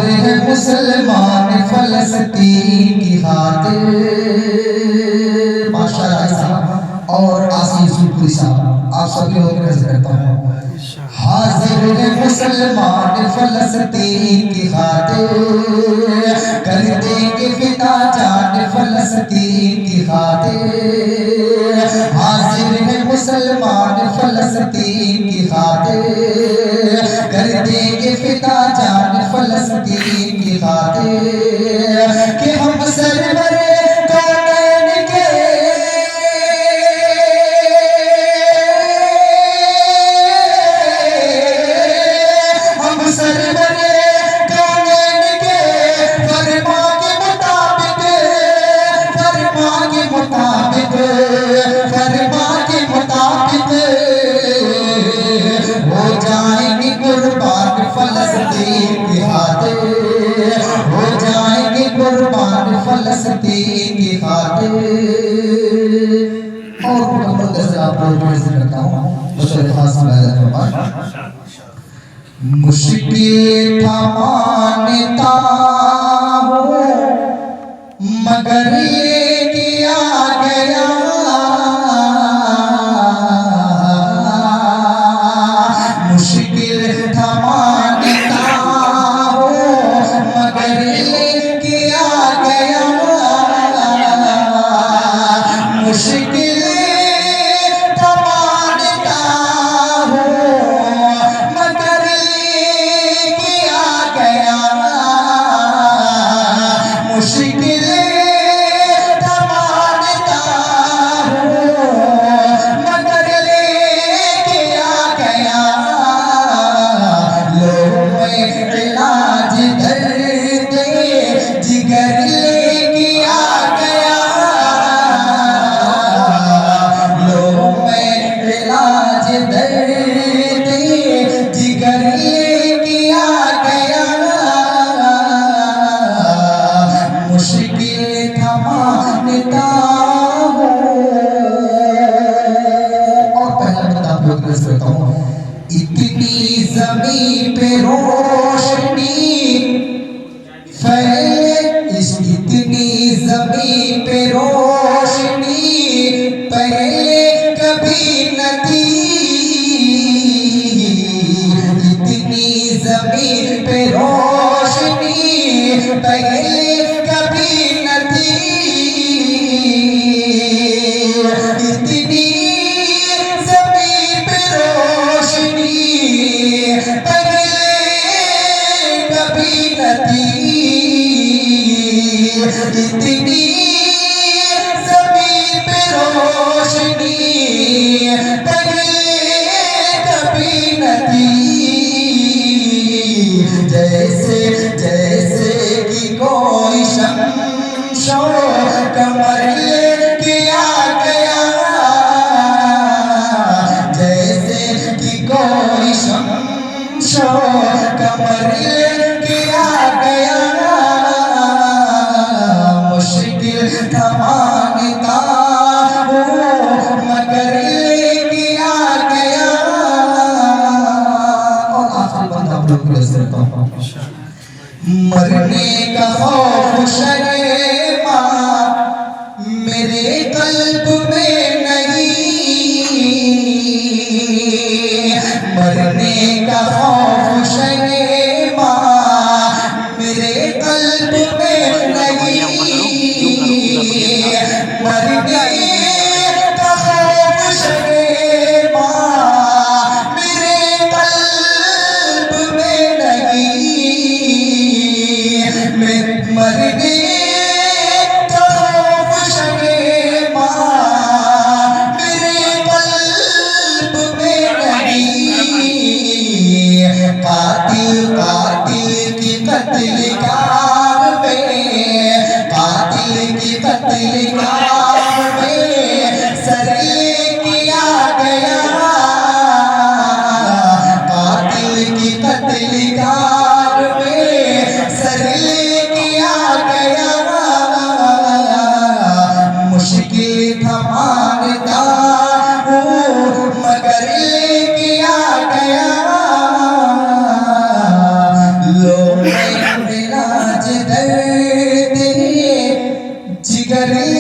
हाजिर है मुसलमान फलस्तीन की खातिर। माशाअल्लाह साहब और आसिफ सुपुरी साहब, आप सभी लोगों की नजर करता हूँ। हाजिर है मुसलमान फलस्तीन की खातिर, कर देंगे फिदा जान फलस्तीन की खातिर। हाजिर है मुसलमान फलस्तीन की खातिर, कर देंगे फिदा जान फलस्तीन की खातिर। कि हम सरवरे कौनैन के फलस्तीन की खातिर, हो जाएंगे कुर्बान फलस्तीन की खातिर। और मुकम्मल गज़ल आप लोगों को पेश करता हूँ बशर खास फरमान। मुश्किल था मानता हूँ मगर ये किया गया, मुश्किल था मानता हूँ मगर ये किया गया, मुश्किल था मानता हूँ मगर ये किया गया, मुश्किल था मानता हूँ मगर ये किया गया। इलाज दर्द जिगर किया गया, लो मैं इलाज दर्द जिगर किया गया, मुश्किल था मानता हूँ। और पहला बता आप लोग करता हूँ। इतनी ज़मीं पे रोशनी फैले, इतनी ज़मीं पे रोशनी पहले कभी न थी, इतनी ज़मीं पे रोशनी पहले कभी न थी, इतनी ज़मीं पे रोशनी पहले कभी न थी, इतनी ज़मीं पे रोशनी पहले कभी न थी। जैसे जैसे कि कोई शम्शो कमर किया गया, जैसे कि कोई शम्शो कमर किया गया, मुश्किल था मानता हूँ मगर किया गया। और आखिरी बंदा आप लोग को करता हूँ। मरने का खौफ शर्मा मेरे कल्ब में नहीं, मरने का खौफ शर्मा मेरे कल्ब में नहीं, मरने का खौफ शर्मा मेरे कल्ब में नहीं, मरने का खौफ शर्मा मेरे कल्ब में नहीं। कातिल कातिल की कत्लकार में, कातिल की कत्लकार में सर किया गया, कातिल की कत्लकार में सर किया गया, मुश्किल था मानता हूँ मगर किया गया। लो मैं गरीब